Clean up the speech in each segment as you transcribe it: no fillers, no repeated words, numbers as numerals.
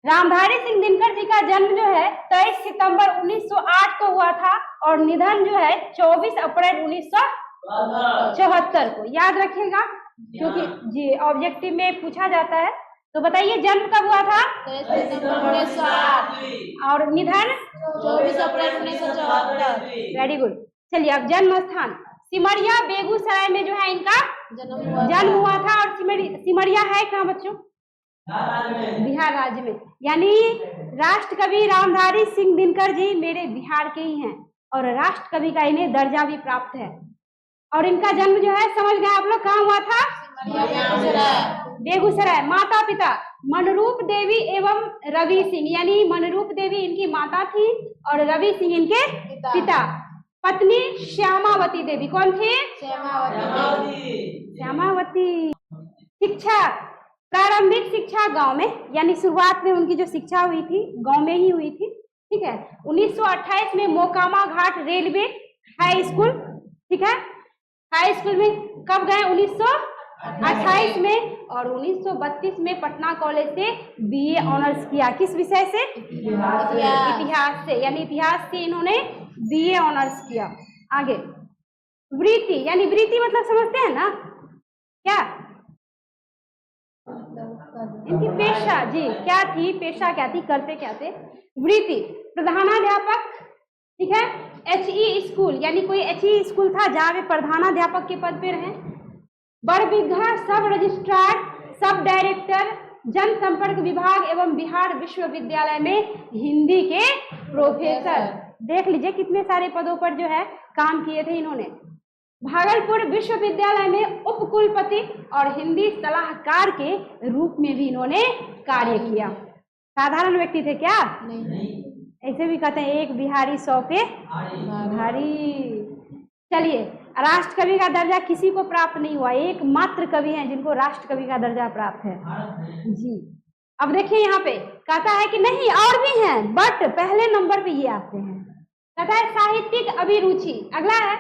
रामधारी सिंह दिनकर जी का जन्म जो है 23 सितंबर 1908 को हुआ था और निधन जो है 24 अप्रैल 1974 को। याद रखिएगा क्योंकि जी ऑब्जेक्टिव में पूछा जाता है। तो बताइए जन्म कब हुआ था? 23 सितंबर 1908 और निधन 24 अप्रैल 1974। Very good. चलिए अब जन्म स्थान सिमरिया बेगूसराय में जो है इनका जन्म हुआ था। और सिमरिया है कहाँ बच्चों? बिहार राज्य में। यानी राष्ट्र कवि रामधारी सिंह दिनकर जी मेरे बिहार के ही हैं और राष्ट्र कवि का इन्हें दर्जा भी प्राप्त है। और इनका जन्म जो है समझ गए आप लोग कहाँ हुआ था? बेगूसराय। माता पिता मनरूप देवी एवं रवि सिंह, यानी मनरूप देवी इनकी माता थी और रवि सिंह इनके पिता। पत्नी श्यामावती देवी। कौन थी? श्यामावती। शिक्षा प्रारंभिक शिक्षा गांव में, यानी शुरुआत में उनकी जो शिक्षा हुई थी गांव में ही हुई थी। ठीक है। 1928 में मोकामा घाट रेलवे हाई स्कूल, ठीक है, हाई स्कूल में कब गए? 1928 में। और 1932 में पटना कॉलेज से बीए ऑनर्स किया। किस विषय से? इतिहास से। यानी इतिहास से इन्होंने बीए ऑनर्स किया। आगे वृत्ति, यानी वृत्ति मतलब समझते हैं ना क्या? इनकी पेशा जी क्या थी? पेशा क्या थी? करते क्या थे? वृत्ति प्रधानाध्यापक, ठीक है, HE स्कूल, यानी कोई HE स्कूल था जहाँ वे प्रधानाध्यापक के पद पे रहे। बड़बिघा सब रजिस्ट्रार, सब डायरेक्टर, जनसंपर्क विभाग एवं बिहार विश्वविद्यालय में हिंदी के प्रोफेसर। देख लीजिए कितने सारे पदों पर जो है काम किए थे इन्होंने। भागलपुर विश्वविद्यालय में उपकुलपति और हिंदी सलाहकार के रूप में भी इन्होंने कार्य किया। साधारण व्यक्ति थे क्या? नहीं। ऐसे भी कहते हैं एक बिहारी 100 पे भारी। चलिए राष्ट्र कवि का दर्जा किसी को प्राप्त नहीं हुआ, एकमात्र कवि हैं जिनको राष्ट्र कवि का दर्जा प्राप्त है जी। अब देखिए यहाँ पे कहता है कि नहीं और भी हैं, बट पहले नंबर पे ये आते हैं। कहता है साहित्यिक अभिरुचि। अगला है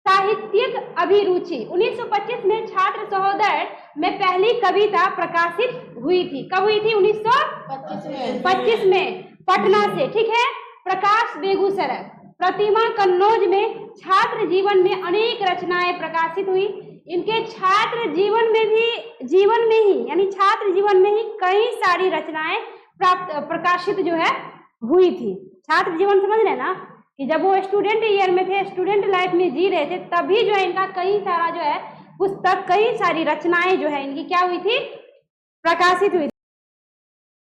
साहित्यिक अभिरुचि। 1925 में छात्र सहोदर में पहली कविता प्रकाशित हुई थी। कब हुई थी? 1925 में पटना से, ठीक है। प्रकाश बेगूसराय। प्रतिमा कन्नौज में छात्र जीवन में अनेक रचनाएं प्रकाशित हुई। इनके छात्र जीवन में ही यानी छात्र जीवन में ही कई सारी रचनाएं प्रकाशित जो है हुई थी। छात्र जीवन समझ रहे ना कि जब वो स्टूडेंट ईयर में थे, स्टूडेंट लाइफ में जी रहे थे, तभी जो है इनका कई सारा जो है पुस्तक, कई सारी रचनाएं जो है इनकी क्या हुई थी? प्रकाशित हुई।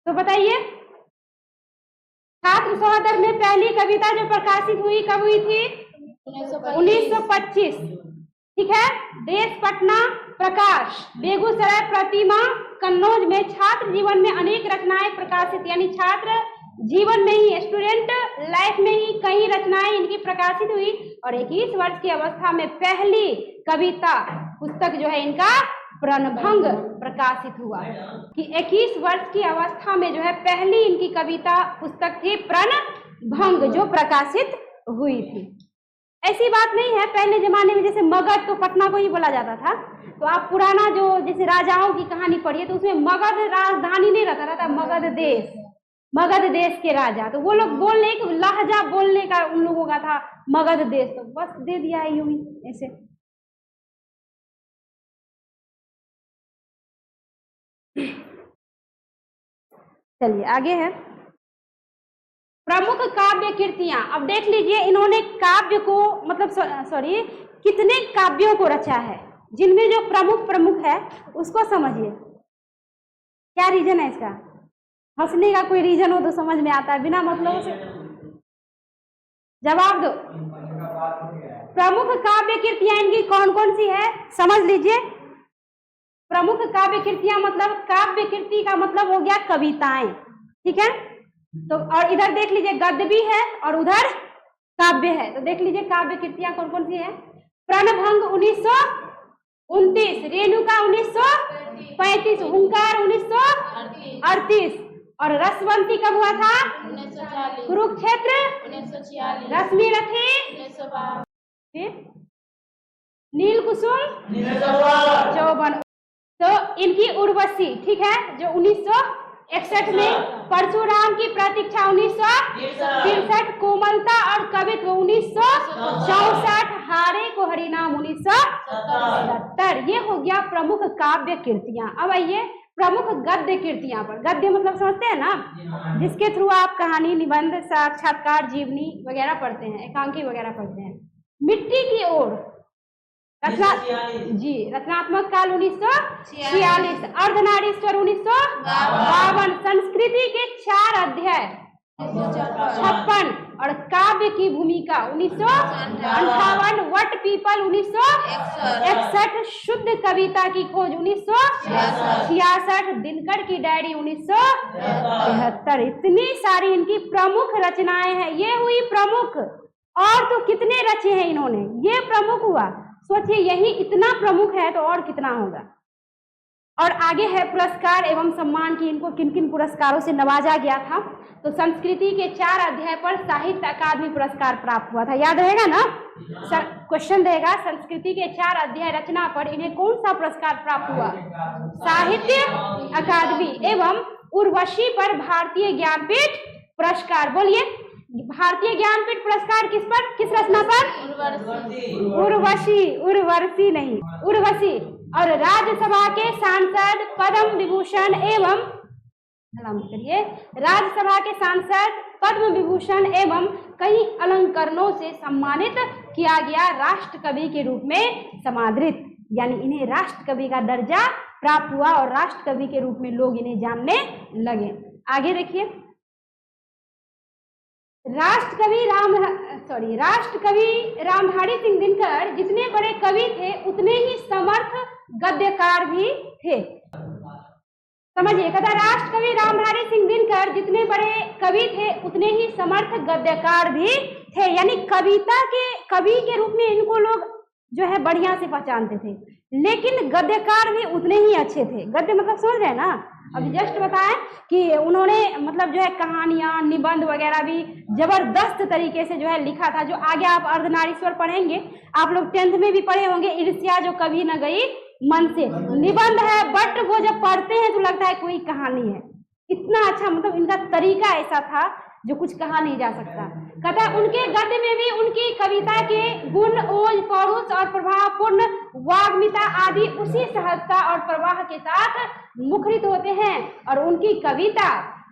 तो बताइए छात्र सहोदर में पहली कविता जो प्रकाशित हुई कब हुई थी? 1925, ठीक है। देश पटना प्रकाश बेगूसराय प्रतिमा कन्नौज में छात्र जीवन में अनेक रचनाएं प्रकाशित, यानी छात्र जीवन में ही, स्टूडेंट लाइफ में ही कई रचनाएं इनकी प्रकाशित हुई। और 21 वर्ष की अवस्था में पहली कविता पुस्तक जो है इनका प्रणभंग प्रकाशित हुआ। कि 21 वर्ष की अवस्था में जो है पहली इनकी कविता पुस्तक थी प्रणभंग जो प्रकाशित हुई थी। ऐसी बात नहीं है, पहले जमाने में जैसे मगध तो पटना को ही बोला जाता था। तो आप पुराना जो जैसे राजाओं की कहानी पढ़िए तो उसमें मगध राजधानी नहीं रहता मगध देश, मगध देश के राजा। तो वो लोग बोलने की लहजा बोलने का उन लोगों का था मगध देश, तो बस दे दिया है यूं ही ऐसे। चलिए आगे है प्रमुख काव्य कृतियां। अब देख लीजिए इन्होंने काव्य को मतलब कितने काव्यों को रचा है, जिनमें जो प्रमुख है उसको समझिए। क्या रीजन है इसका? हंसने का कोई रीजन हो तो समझ में आता है, बिना मतलब से जवाब दो। प्रमुख काव्य कृतियां इनकी कौन कौन सी है समझ लीजिए। प्रमुख काव्य कृतियां मतलब काव्य कृति का मतलब हो गया कविताएं, ठीक है। तो और इधर देख लीजिए गद्य भी है और उधर काव्य है। तो देख लीजिए काव्य कृतियां कौन कौन सी है। प्रणभंग 1929, रेणुका 1935, हुंकार 1938 और रसवंती कब हुआ था? 1940, कुरुक्षेत्र 1946, रश्मि रथी 1952, नील कुसुम 54। तो इनकी उर्वशी, ठीक है, जो 61 में परशुराम की प्रतीक्षा 1963, कोमलता और कवित्व 1964, हारे को हरिनाम 1970। ये हो गया प्रमुख काव्य कृतियां। अब आइए प्रमुख गद्य कृतियां पर। गद्य मतलब समझते हैं ना, जिसके थ्रू आप कहानी, निबंध, साक्षात्कार, जीवनी वगैरह पढ़ते हैं, एकांकी वगैरह पढ़ते हैं। मिट्टी की ओर रचनात्मक काल 1946, अर्धनारीश्वर 1952, संस्कृति के 4 अध्याय 56 और काव्य की भूमिका 1958, वट पीपल 1961, शुद्ध कविता की खोज 1966, दिनकर की डायरी 1973। इतनी सारी इनकी प्रमुख रचनाएं हैं। ये हुई प्रमुख, और तो कितने रचे हैं इन्होंने, ये प्रमुख हुआ। सोचिए यही इतना प्रमुख है तो और कितना होगा। और आगे है पुरस्कार एवं सम्मान की, इनको किन किन पुरस्कारों से नवाजा गया था। तो संस्कृति के 4 अध्याय पर साहित्य अकादमी पुरस्कार प्राप्त हुआ था, याद रहेगा ना, क्वेश्चन रहेगा। संस्कृति के 4 अध्याय रचना पर इन्हें कौन सा पुरस्कार प्राप्त हुआ? साहित्य अकादमी। एवं उर्वशी पर भारतीय ज्ञानपीठ पुरस्कार। बोलिए, भारतीय ज्ञानपीठ पुरस्कार किस पर, किस रचना पर? उर्वशी नहीं, उर्वशी। और राज्यसभा के सांसद पद्म विभूषण एवं, राज्यसभा के सांसद पद्म विभूषण एवं कई अलंकरणों से सम्मानित किया गया, राष्ट्र कवि के रूप में समादृत, यानी इन्हें राष्ट्र कवि का दर्जा प्राप्त हुआ और राष्ट्र कवि के रूप में लोग इन्हें जानने लगे। आगे देखिए, राष्ट्रकवि रामधारी सिंह दिनकर जितने बड़े कवि थे उतने ही समर्थ गद्यकार भी थे। समझिए, कहता राष्ट्रकवि रामधारी सिंह दिनकर जितने बड़े कवि थे उतने ही समर्थ गद्यकार भी थे, यानी कविता के कवि के रूप में इनको लोग जो है बढ़िया से पहचानते थे, लेकिन गद्यकार भी उतने ही अच्छे थे। गद्य मतलब समझ रहे हैं ना, अभी जस्ट बताएं कि उन्होंने मतलब जो है कहानियां, निबंध वगैरह भी जबरदस्त तरीके से जो है लिखा था। जो आगे आप अर्धनारीश्वर पढ़ेंगे, आप लोग 10th में भी पढ़े होंगे, ईर्ष्या जो कभी न गई मन से, निबंध है, बट वो जब पढ़ते हैं तो लगता है कोई कहानी है। इतना अच्छा, मतलब इनका तरीका ऐसा था जो कुछ कहा नहीं जा सकता। कहता है उनके गद्य में भी उनकी कविता के गुण, ओज, पौरुष और प्रभावपूर्ण वाग्मिता आदि उसी सहजता और प्रवाह के साथ मुखरित होते हैं, और उनकी कविता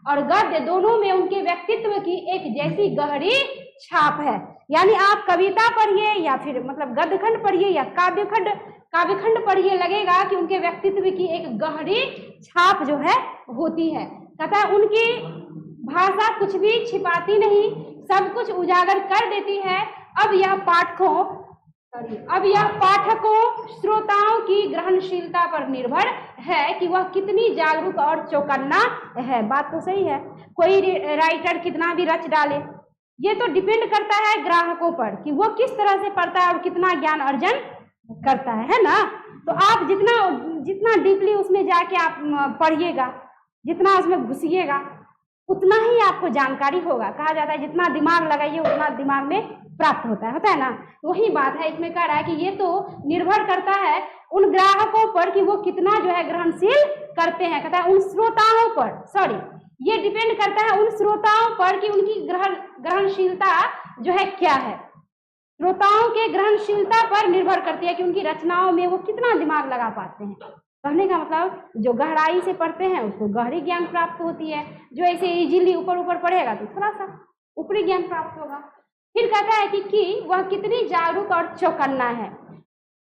और गद्य दोनों में उनके व्यक्तित्व की एक जैसी गहरी छाप है। यानी आप कविता पढ़िए या फिर मतलब गद्यखंड पढ़िए या काव्यखंड पढ़िए, लगेगा कि उनके व्यक्तित्व की एक गहरी छाप जो है होती है। कहता है उनकी भाषा कुछ भी छिपाती नहीं, सब कुछ उजागर कर देती है। अब यह पाठकों श्रोताओं की ग्रहणशीलता पर निर्भर है कि वह कितनी जागरूक और चौकन्ना है। बात तो सही है, कोई राइटर कितना भी रच डाले, ये तो डिपेंड करता है ग्राहकों पर कि वो किस तरह से पढ़ता है और कितना ज्ञान अर्जन करता है ना। तो आप जितना डीपली उसमें जाके आप पढ़िएगा, जितना उसमें घुसिएगा, उतना ही आपको जानकारी होगा। कहा जाता है जितना दिमाग लगाइए उतना दिमाग में प्राप्त होता है ना। वही बात है, इसमें कह रहा है कि ये तो निर्भर करता है उन ग्राहकों पर कि वो कितना जो है ग्रहणशील करते हैं। कहता है उन श्रोताओं पर, ये डिपेंड करता है उन श्रोताओं पर कि उनकी ग्रहणशीलता जो है क्या है। श्रोताओं के ग्रहणशीलता पर निर्भर करती है कि उनकी रचनाओं में वो कितना दिमाग लगा पाते हैं। कहने का मतलब जो गहराई से पढ़ते हैं उसको गहरी ज्ञान प्राप्त होती है, जो ऐसे इजीली ऊपर पढ़ेगा तो थोड़ा सा ऊपरी ज्ञान प्राप्त होगा। फिर कहता है कि वह कितनी जागरूक और चौकन्ना है।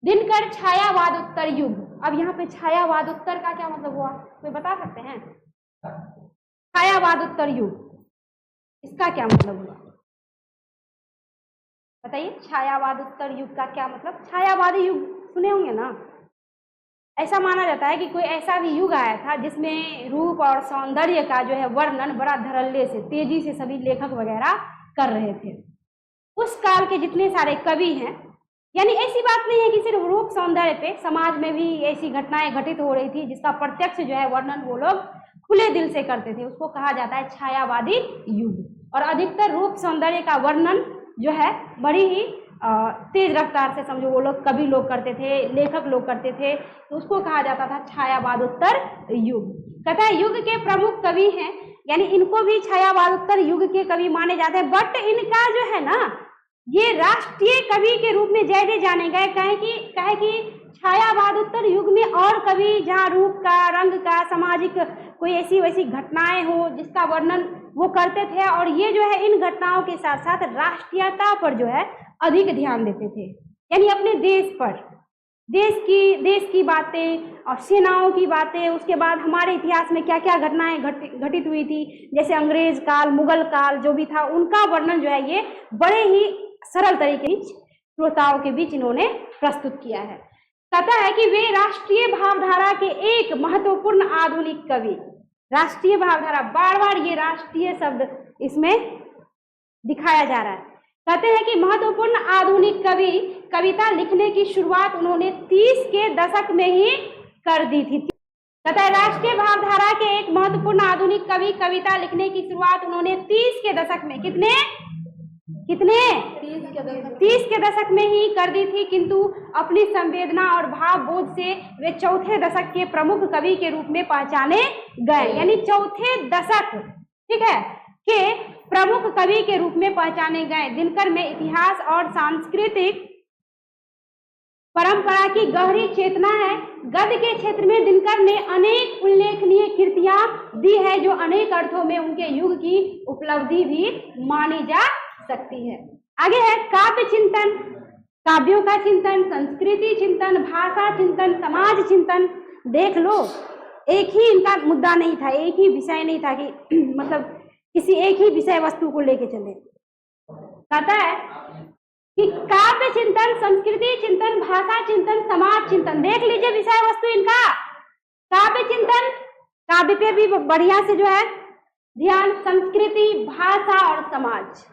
दिनकर छायावाद उत्तर युग। अब यहाँ पे छायावाद उत्तर का क्या मतलब हुआ, कोई बता सकते हैं? छायावाद उत्तर युग, इसका क्या मतलब हुआ बताइए? छायावाद उत्तर युग का क्या मतलब? छायावादी युग सुने होंगे ना। ऐसा माना जाता है कि कोई ऐसा भी युग आया था जिसमें रूप और सौंदर्य का जो है वर्णन बड़ा धड़ल्ले से, तेजी से सभी लेखक वगैरह कर रहे थे। उस काल के जितने सारे कवि हैं, यानी ऐसी बात नहीं है कि सिर्फ रूप सौंदर्य पे, समाज में भी ऐसी घटनाएं घटित हो रही थी जिसका प्रत्यक्ष जो है वर्णन वो लोग खुले दिल से करते थे। उसको कहा जाता है छायावादी युग। और अधिकतर रूप सौंदर्य का वर्णन जो है बड़ी ही तेज रफ्तार से समझो वो लोग कवि लोग करते थे, लेखक लोग करते थे, तो उसको कहा जाता था छायावादोत्तर युग। कहता है युग के प्रमुख कवि हैं, यानी इनको भी छायावादोत्तर युग के कवि माने जाते हैं, बट इनका जो है ना ये राष्ट्रीय कवि के रूप में ज्यादा जाने गए। कहे कि छायावादोत्तर युग में और कवि जहाँ रूप का, रंग का, सामाजिक कोई ऐसी वैसी घटनाएं हो जिसका वर्णन वो करते थे, और ये जो है इन घटनाओं के साथ साथ राष्ट्रीयता पर जो है अधिक ध्यान देते थे, यानी अपने देश पर, देश की बातें और सेनाओं की बातें, उसके बाद हमारे इतिहास में क्या क्या घटनाएं घटित हुई थी, जैसे अंग्रेज काल, मुगल काल जो भी था, उनका वर्णन जो है ये बड़े ही सरल तरीके से श्रोताओं के बीच इन्होंने प्रस्तुत किया है। कहता है कि वे राष्ट्रीय भावधारा के एक महत्वपूर्ण आधुनिक कवि। राष्ट्रीय भावधारा, बार बार ये राष्ट्रीय शब्द इसमें दिखाया जा रहा है। कहते हैं कि महत्वपूर्ण आधुनिक कवि, कविता लिखने की शुरुआत उन्होंने 30 के दशक में ही कर दी थी। कहता है राष्ट्रीय भावधारा के एक महत्वपूर्ण आधुनिक कवि, कविता लिखने की शुरुआत उन्होंने 30 के दशक में, कितने 30 के दशक में ही कर दी थी, किंतु अपनी संवेदना और भाव बोध से वे चौथे दशक के प्रमुख कवि के रूप में पहचाने गए, यानी चौथे दशक, ठीक है, के प्रमुख कवि के रूप में पहचाने गए। दिनकर में इतिहास और सांस्कृतिक परंपरा की गहरी चेतना है। गद्य के क्षेत्र में दिनकर ने अनेक उल्लेखनीय कृतियां दी है, जो अनेक अर्थों में उनके युग की उपलब्धि भी मानी जा सकती है। आगे है काव्य चिंतन, काव्यों का चिंतन, संस्कृति चिंतन, भाषा चिंतन, समाज चिंतन। देख लो, एक ही इनका मुद्दा नहीं था, एक ही विषय नहीं था कि मतलब किसी एक ही विषय वस्तु को लेके चले। कहता है कि काव्य चिंतन, संस्कृति चिंतन, भाषा चिंतन, समाज चिंतन। देख लीजिए विषय वस्तु इनका काव्य चिंतन, काव्य पे भी बढ़िया से जो है ध्यान, संस्कृति, भाषा और समाज,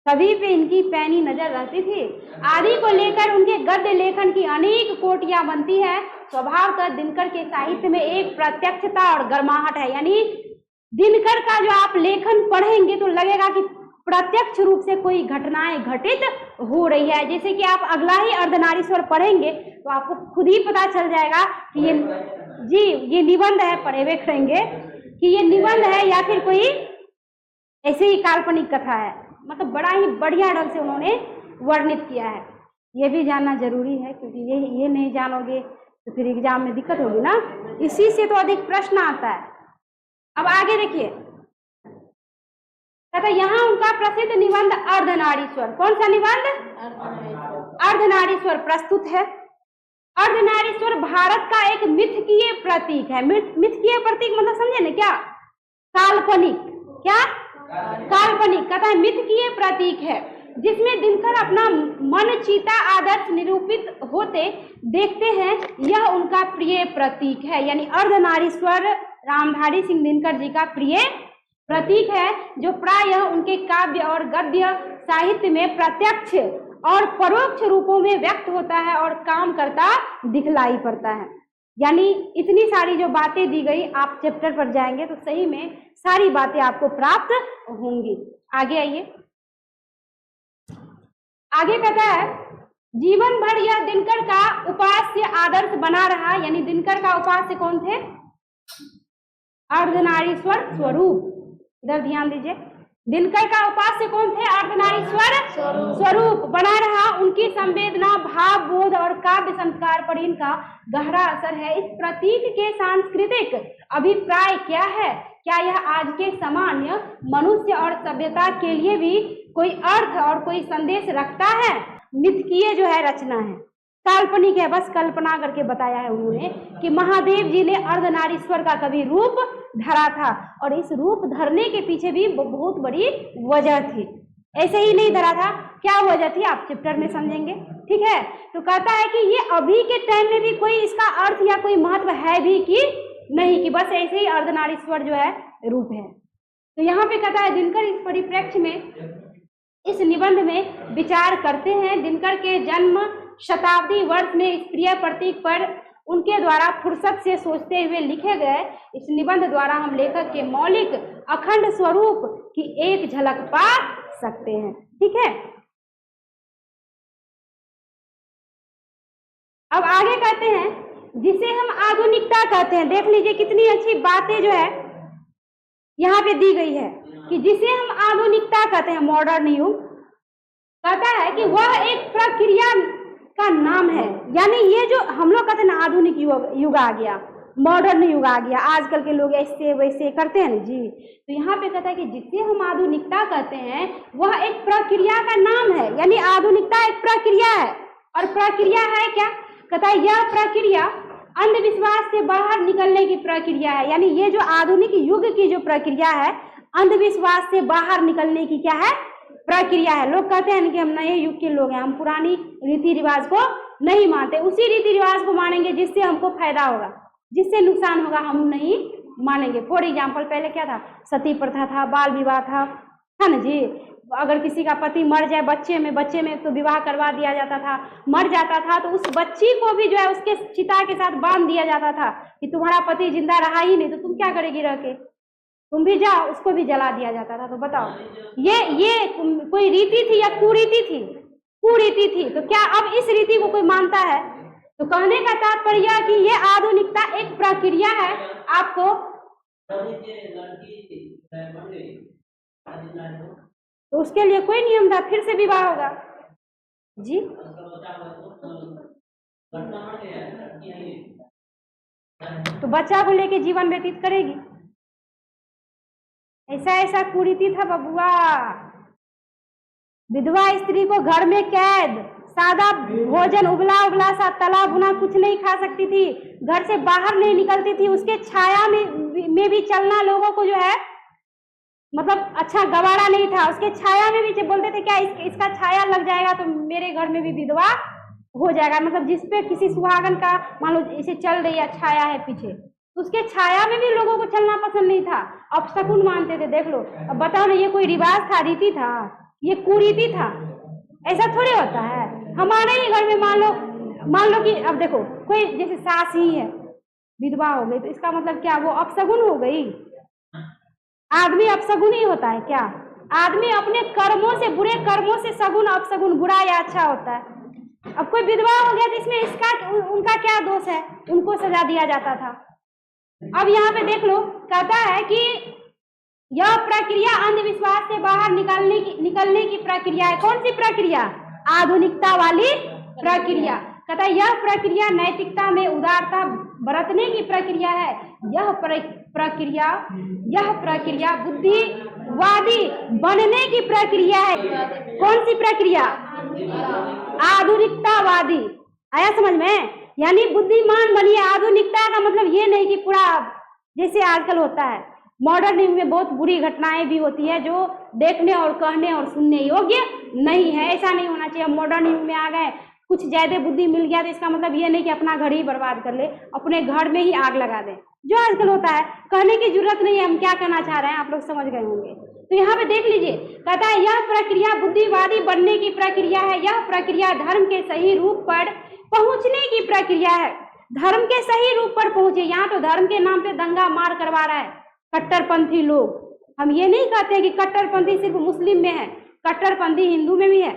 सभी पे इनकी पैनी नजर रहती थी। आदि को लेकर उनके गद्य लेखन की अनेक कोटियां बनती है। स्वभावतः दिनकर के साहित्य में एक प्रत्यक्षता और गर्माहट है, यानी दिनकर का जो आप लेखन पढ़ेंगे तो लगेगा कि प्रत्यक्ष रूप से कोई घटनाएं घटित हो रही है। जैसे कि आप अगला ही अर्धनारीश्वर पढ़ेंगे तो आपको खुद ही पता चल जाएगा कि ये निबंध है, पढ़े हुए करेंगे कि ये निबंध है या फिर कोई ऐसे ही काल्पनिक कथा है। मतलब बड़ा ही बढ़िया ढंग से उन्होंने वर्णित किया है। ये भी जानना जरूरी है, क्योंकि ये नहीं जानोगे तो फिर एग्जाम में दिक्कत होगी ना, इसी से तो अधिक प्रश्न आता है। अब आगे देखिए, कहता यहाँ उनका प्रसिद्ध निबंध अर्धनारीश्वर, कौन सा निबंध? अर्धनारीश्वर प्रस्तुत है। अर्धनारीश्वर भारत का एक मिथकीय प्रतीक है। मिथकीय प्रतीक मतलब समझे ना क्या? काल्पनिक, क्या काल्पनिक। कहता है मिथकीय प्रतीक है, जिसमें दिनकर अपना मनचीता आदर्श निरूपित होते देखते हैं। यह उनका प्रिय प्रतीक है, यानी अर्धनारीश्वर रामधारी सिंह दिनकर जी का प्रिय प्रतीक है, जो प्रायः उनके काव्य और गद्य साहित्य में प्रत्यक्ष और परोक्ष रूपों में व्यक्त होता है और काम करता दिखलाई पड़ता है। यानी इतनी सारी जो बातें दी गई, आप चैप्टर पर जाएंगे तो सही में सारी बातें आपको प्राप्त होंगी। आगे आइए, आगे कहता है जीवन भर यह दिनकर का उपास्य आदर्श बना रहा। यानी दिनकर का उपास्य कौन थे? अर्धनारीश्वर स्वरूप। इधर ध्यान दीजिए, दिनकर का उपास्य कौन थे? अर्धनारीश्वर स्वरूप बना रहा। उनकी संवेदना, भाव, बोध और काव्य संस्कार पर इनका गहरा असर है। इस प्रतीक के सांस्कृतिक अभिप्राय क्या है? क्या यह आज के सामान्य मनुष्य और सभ्यता के लिए भी कोई अर्थ और कोई संदेश रखता है? मिथकीय जो है रचना है, काल्पनिक है, बस कल्पना करके बताया है उन्होंने कि महादेव जी ने अर्धनारीश्वर का कभी रूप धरा था, और इस रूप धरने के पीछे भी बहुत बड़ी वजह थी। ऐसे ही नहीं धरा था, क्या वजह थी आप चैप्टर में समझेंगे, ठीक है। तो कहता है कि ये अभी के टाइम में भी कोई इसका अर्थ या कोई महत्व है भी कि नहीं, कि बस ऐसे ही अर्धनारीश्वर जो है रूप है। तो यहाँ पे कहता है दिनकर इस परिप्रेक्ष्य में, इस निबंध में विचार करते हैं। दिनकर के जन्म शताब्दी वर्ष में इस प्रिय प्रतीक पर उनके द्वारा फुर्सत से सोचते हुए लिखे गए इस निबंध द्वारा हम लेखक के मौलिक अखंड स्वरूप की एक झलक पा सकते हैं, ठीक है। अब आगे कहते हैं जिसे हम आधुनिकता कहते हैं। देख लीजिए कितनी अच्छी बातें जो है यहाँ पे दी गई है कि जिसे हम आधुनिकता कहते हैं, मॉडर्न युग, कहता है कि वह एक प्रक्रिया का नाम है। यानी ये जो हम लोग कहते हैं ना आधुनिक युग आ गया, मॉडर्न युग आ गया, आजकल के लोग ऐसे वैसे करते हैं ना जी। तो यहाँ पे कहता है कि जिसे हम आधुनिकता कहते हैं वह एक प्रक्रिया का नाम है। यानी आधुनिकता एक प्रक्रिया है। और प्रक्रिया है क्या? कहता है यह प्रक्रिया अंधविश्वास से बाहर निकलने की प्रक्रिया है। यानी ये जो आधुनिक युग की जो प्रक्रिया है, अंधविश्वास से बाहर निकलने की क्या है? प्रक्रिया है। लोग कहते हैं कि हम नए युग के लोग हैं, हम पुरानी रीति रिवाज को नहीं मानते, उसी रीति रिवाज को मानेंगे जिससे हमको फायदा होगा, जिससे नुकसान होगा हम नहीं मानेंगे। फॉर एग्जाम्पल पहले क्या था? सती प्रथा था, बाल विवाह था ना जी। अगर किसी का पति मर जाए बच्चे में तो विवाह करवा दिया जाता था। मर जाता था तो उस बच्ची को भी जो है उसके चिता के साथ बांध दिया जाता था कि तुम्हारा पति जिंदा रहा ही नहीं तो तुम क्या करेगी रह के, तुम भी जाओ। उसको भी जला दिया जाता था। तो बताओ ये कोई रीति थी या कुरीति थी? कुरीति थी। तो क्या अब इस रीति को कोई मानता है? तो कहने का तात्पर्य कि ये आधुनिकता एक प्रक्रिया है। आपको तो उसके लिए कोई नियम था, फिर से विवाह होगा जी। तो बच्चा को लेके जीवन व्यतीत करेगी। ऐसा कुरीति था बबुआ। विधवा स्त्री को घर में कैद, सादा भोजन, उबला सा तला भुना कुछ नहीं खा सकती थी, घर से बाहर नहीं निकलती थी, उसके छाया में भी चलना लोगों को जो है मतलब अच्छा गवारा नहीं था। उसके छाया में भी बोलते थे क्या इसका छाया लग जाएगा तो मेरे घर में भी विधवा हो जाएगा। मतलब जिसपे किसी सुहागन का मान लो इसे चल रही है, छाया है पीछे, उसके छाया में भी लोगों को चलना पसंद नहीं था, अपशकुन मानते थे। देख लो, अब बताओ ना, ये कोई रिवाज था, रीति था? ये कुरीति था? ऐसा थोड़ी होता है। हमारे ही घर में मान लो कि अब देखो कोई जैसे सास ही है, विधवा हो गई, तो इसका मतलब क्या वो अपशगुन हो गई? आदमी अपशगुन ही होता है क्या? आदमी अपने कर्मों से, बुरे कर्मों से सगुन अपशगुन, बुरा या अच्छा होता है। अब कोई विधवा हो गया तो इसमें उनका क्या दोष है? उनको सजा दिया जाता था। अब यहाँ पे देख लो, कहता है कि यह प्रक्रिया अंधविश्वास से बाहर निकलने की प्रक्रिया है। कौन सी प्रक्रिया? आधुनिकता वाली प्रक्रिया। कहता है यह प्रक्रिया नैतिकता में उदारता बरतने की प्रक्रिया है। यह प्रक्रिया बुद्धिवादी बनने की प्रक्रिया है। कौन सी प्रक्रिया? आधुनिकतावादी। आया समझ में? यानी बुद्धिमान बनिए। आधुनिकता का मतलब ये नहीं कि पूरा जैसे आजकल होता है, मॉडर्न युग में बहुत बुरी घटनाएं भी होती है जो देखने और कहने और सुनने योग्य नहीं है। ऐसा नहीं होना चाहिए। मॉडर्न युग में आ गए, कुछ ज्यादा बुद्धि मिल गया तो इसका मतलब ये नहीं कि अपना घर ही बर्बाद कर ले, अपने घर में ही आग लगा दे, जो आजकल होता है। कहने की जरूरत नहीं है हम क्या कहना चाह रहे हैं, आप लोग समझ गए होंगे। तो यहाँ पे देख लीजिए, कहता है यह प्रक्रिया बुद्धिवादी बनने की प्रक्रिया है। यह प्रक्रिया धर्म के सही रूप पर पहुंचने की प्रक्रिया है। धर्म के सही रूप पर पहुंचे। यहाँ तो धर्म के नाम पे दंगा मार करवा रहा है कट्टरपंथी लोग। हम ये नहीं कहते कि कट्टरपंथी सिर्फ मुस्लिम में है, कट्टरपंथी हिंदू में भी है।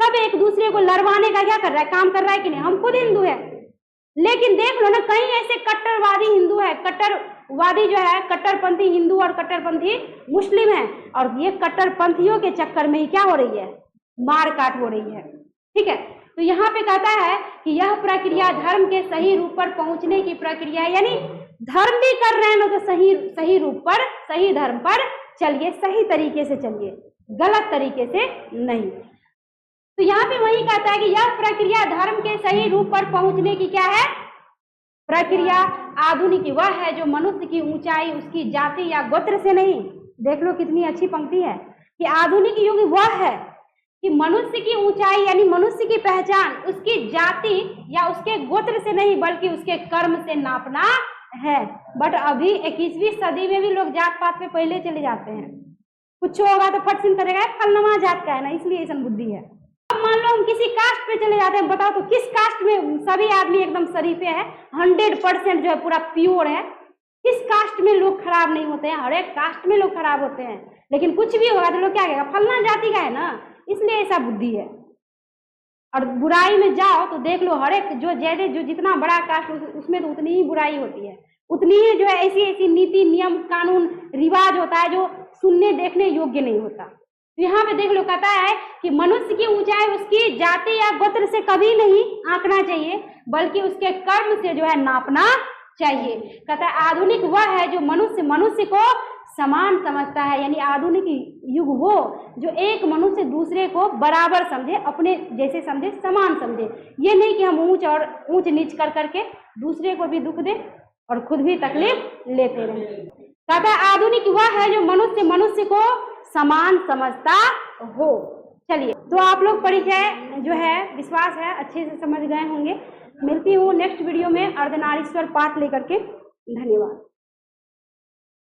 सब एक दूसरे को लड़वाने का क्या कर रहा है, काम कर रहा है कि नहीं? हम खुद हिंदू है, लेकिन देख लो ना, कहीं ऐसे कट्टरवादी हिंदू है, कट्टरवादी जो है कट्टरपंथी हिंदू और कट्टरपंथी मुस्लिम है। और ये कट्टरपंथियों के चक्कर में ही क्या हो रही है? मार काट हो रही है। ठीक है, तो यहाँ पे कहता है कि यह प्रक्रिया धर्म के सही रूप पर पहुंचने की प्रक्रिया है। यानी धर्म भी कर रहे हैं ना, तो सही रूप पर, सही धर्म पर चलिए, सही तरीके से चलिए, गलत तरीके से नहीं। तो यहाँ पे वही कहता है कि यह प्रक्रिया धर्म के सही रूप पर पहुंचने की क्या है? प्रक्रिया। आधुनिक वह है जो मनुष्य की ऊंचाई उसकी जाति या गोत्र से नहीं। देख लो कितनी अच्छी पंक्ति है कि आधुनिक युग वह है कि मनुष्य की ऊंचाई यानी मनुष्य की पहचान उसकी जाति या उसके गोत्र से नहीं बल्कि उसके कर्म से नापना है। बट अभी 21वीं सदी में भी लोग जात पात पे पहले चले जाते हैं। कुछ होगा तो फट सिन करेगा, फलनमा जात का है ना, इसलिए ऐसा बुद्धि है। अब मान लो हम किसी कास्ट पे चले जाते हैं, बताओ तो किस कास्ट में सभी आदमी एकदम शरीफे हैं, 100% जो है पूरा प्योर है। किस कास्ट में लोग खराब नहीं होते हैं? हर एक कास्ट में लोग खराब होते हैं, लेकिन कुछ भी होगा तो लोग क्या कहेगा, फलना जाति का है ना, इसलिए ऐसा बुद्धि है। और बुराई में जाओ तो देख लो, हर एक जो जितना बड़ा कास्ट उसमें तो उतनी ही बुराई होती है, उतनी ही जो है ऐसी ऐसी नीति नियम कानून रिवाज होता है जो सुनने देखने योग्य नहीं होता। तो यहाँ पे देख लो, कहता है कि मनुष्य की ऊंचाई उसकी जाति या गोत्र से कभी नहीं आंकना चाहिए, बल्कि उसके कर्म से जो है नापना चाहिए। कहता है आधुनिक वह है जो मनुष्य को समान समझता है, यानी आधुनिक युग वो जो एक मनुष्य दूसरे को बराबर समझे, अपने जैसे समझे, समान समझे। ये नहीं कि हम ऊंच नीच कर करके दूसरे को भी दुख दे और खुद भी तकलीफ लेते रहे। कहता है आधुनिक वह है जो मनुष्य को समान समझता हो। चलिए, तो आप लोग परिचय जो है विश्वास है अच्छे से समझ गए होंगे। मिलती हूँ नेक्स्ट वीडियो में अर्धनारीश्वर पाठ लेकर के। धन्यवाद।